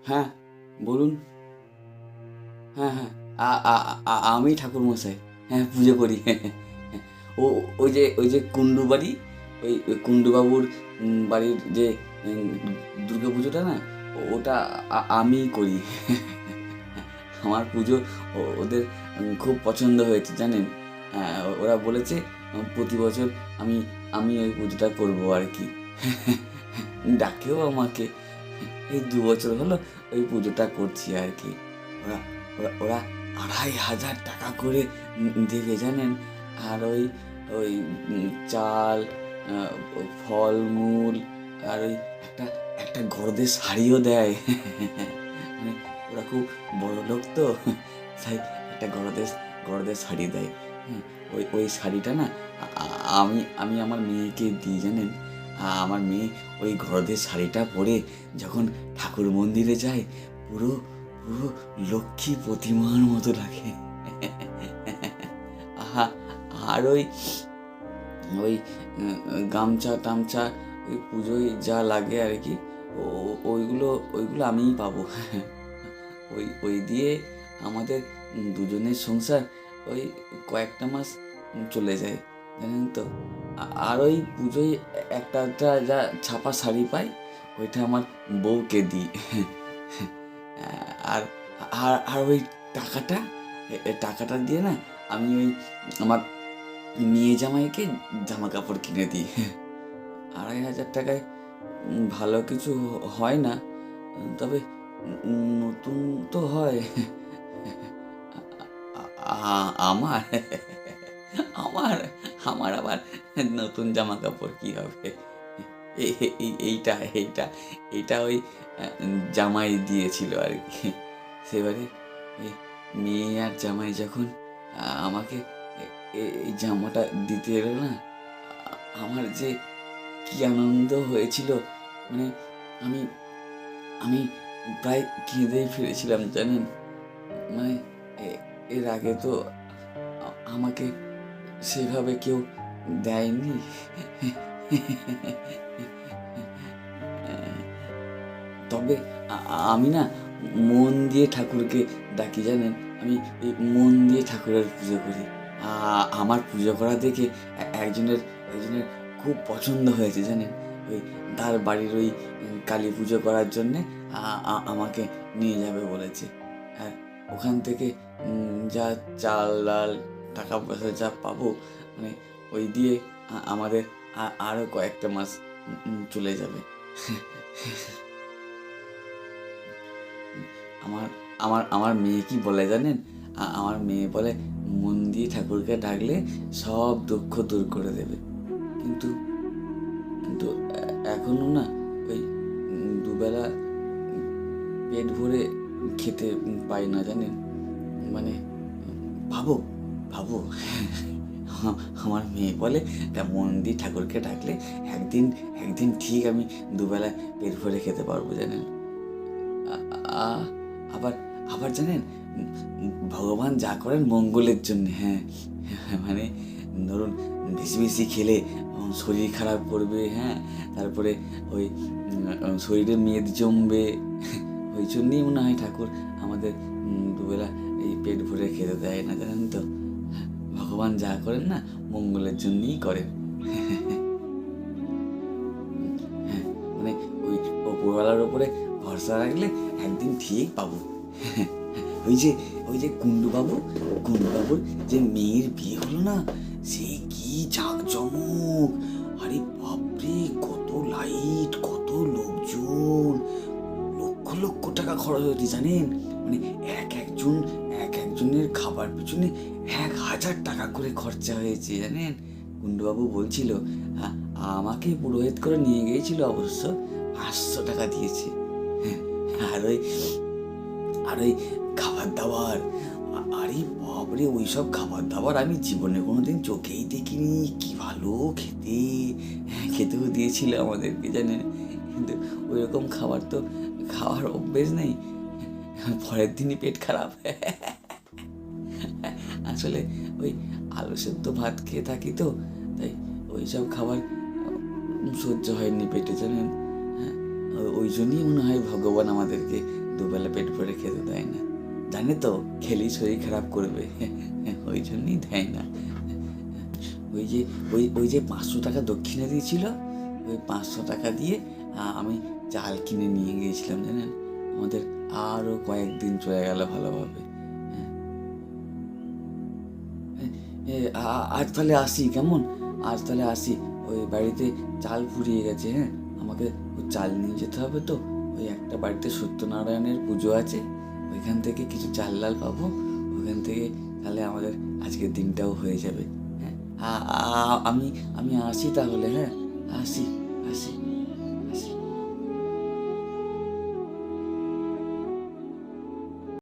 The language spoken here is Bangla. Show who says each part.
Speaker 1: হ্যাঁ, বলুন। হ্যাঁ, হ্যাঁ। আমি ঠাকুরমশাই। হ্যাঁ, পুজো করি। ও ওই যে কুন্ডু বাড়ি, ওই কুন্ডু বাবুর বাড়ির যে উম দুর্গাপুজোটা না, ওটা আমিই করি। আমার পুজো ওদের খুব পছন্দ হয়েছে জানেন? ওরা বলেছে প্রতি বছর আমি আমি ওই পুজোটা করবো আরকি। ডাকেও আমাকে। এই ২ বছর হলো ওই পুজোটা করছি আরকি। ওরা ওরা ২,৫০০ টাকা করে দেবে জানেন? আর ওই চাল, আ ফলমূল আর ওই একটা একটা গরদের শাড়িও দেয়। মানে ওরা খুব বড়লোক তো, তাই একটা গরদের শাড়ি দেয়। হ্যাঁ, ওই শাড়িটা না আমি আমার মেয়েকে দিই জানেন? আমার মেয়ে ওই গরদের শাড়িটা পরে যখন ঠাকুর মন্দিরে যায়, পুরো পুরো লক্ষ্মী প্রতিমার মতো লাগে। আহা! আর ওই গামছা-টামছা ওই পুজোয় যা লাগে আরকি, ও ওইগুলো আমিই পাবো। ওই দিয়ে আমাদের দুজনের সংসার ওই কয়েকটা মাস চলে যায়, জানেন তো? আর ওই পুজোয় একটা আধটা যা ছাপা শাড়ি পাই, ওইটা আমার বউকে দিই। আর আর ওই টাকাটা টাকাটা দিয়ে না আমি ওই আমার মেয়ে জামাইকে জামাকাপড় কিনে দিই। ২,৫০০ টাকায় ভালো কিছু হয় না। তবে নতুন তো হয়। আমার আমার আমার আবার নতুন জামাকাপড় কি হবে? এ এইটা এইটা এইটা ওই জামাই দিয়েছিল আরকি। সেবারে ওই মেয়ে আর জামাই যখন আমাকে এই জামাটা দিতে এলো না, আমার যে কি আনন্দ হয়েছিল! মানে আমি আমি প্রায় কেঁদেই ফেলেছিলাম জানেন? মানে এ এর আগে তো আমাকে সেভাবে কেউ দেয়নি। তবে আমি না মন দিয়ে ঠাকুরকে ডাকি জানেন? আমি মন দিয়ে ঠাকুরের পুজো করি। আমার পুজো করা দেখে একজনের খুব পছন্দ হয়েছে জানেন? ওই তার বাড়ির ওই কালী পুজো করার জন্যে আ আ আমাকে নিয়ে যাবে বলেছে। আর ওখান থেকে যা চাল-ডাল, টাকা-পয়সা যা পাবো, মানে ওই দিয়ে আমাদের আরও কয়েকটা মাস চলে যাবে। আমার আমার মেয়ে কি বলে জানেন? আমার মেয়ে বলে, "মন দিয়ে ঠাকুরকে ডাকলে সব দুঃখ দূর করে দেবে।" কিন্তু কিন্তু এখনো না ওই দুবেলা পেট ভরে খেতে পাই না জানেন? মানে ভাবো, ভাবো আমার মেয়ে বলে, মন দিয়ে ঠাকুরকে ডাকলে একদিন একদিন ঠিক আমি দুবেলা পেট ভরে খেতে পারবো" জানেন? আ আ আবার আবার জানেন, ভগবান যা করেন মঙ্গলের জন্যে। হ্যাঁ, মানে ধরুন বেশি, বেশি খেলে শরীর খারাপ করবে, হ্যাঁ? তারপরে ওই শরীরে মেদ জমবে। ওই জন্যেই মনে হয় ঠাকুর আমাদের দুবেলা এই পেট ভরে খেতে দেয় না, জানেন তো? ভগবান যা করেন না মঙ্গলের জন্যই করেন। হ্যাঁ, মানে ওই ওপরওয়ালার উপরে ভরসা রাখলে একদিন ঠিক পাবো। ওই যে কুন্ডু বাবুর যে মেয়ের বিয়ে হলো না, সে কি জাঁকজমক! আরে বাপরে! কত লাইট, কত লোকজন! লক্ষ লক্ষ টাকা খরচ হয়েছে জানেন? মানে এক একজনের খাবার পিছনে ১,০০০ টাকা করে খরচা হয়েছে জানেন? কুন্ডুবাবু বলছিল, আ আমাকে পুরোহিত করে নিয়ে গিয়েছিল অবশ্য। ৫০০ টাকা দিয়েছে। হ্যাঁ, আর ওই খাবার-দাবার, আরে বাপরে! ওইসব খাবার-দাবার আমি জীবনে কোনোদিন চোখেই দেখিনি। কি ভালো খেতে! হ্যাঁ, খেতেও দিয়েছিল আমাদেরকে জানেন? কিন্তু ওইরকম খাবার তো খাওয়ার অভ্যেস নেই। পরের দিনই পেট খারাপ। আসলে ওই আলু সেদ্ধ ভাত খেয়ে থাকি তো, তাই ওইসব খাবার সহ্য হয়নি পেটে জানেন? হ্যাঁ, ওই জন্যই মনে হয় ভগবান আমাদেরকে দুবেলা পেট ভরে খেতে দেয় না, জানে তো খেলেই শরীর খারাপ করবে, ওই জন্যই দেয় না। ওই যে ওই যে 500 টাকা দক্ষিণা দিয়েছিল, ওই 500 টাকা দিয়ে আমি চাল কিনে নিয়ে গিয়েছিলাম, জানেন। আমাদের আরও কয়েকদিন চলে গেল ভালোভাবে। আজ তাহলে আসি, কেমন? আজ তাহলে আসি। ওই বাড়িতে চাল ফুরিয়ে গেছে, হ্যাঁ, আমাকে ওই চাল নিয়ে যেতে হবে তো। ওই একটা বাড়িতে সত্যনারায়ণের পুজো আছে, ওইখান থেকে কিছু চাল ডাল পাবো, ওইখান থেকে তাহলে আমাদের আজকের দিনটাও হয়ে যাবে। হ্যাঁ, আমি আমি আসি তাহলে, হ্যাঁ, আসি আসি।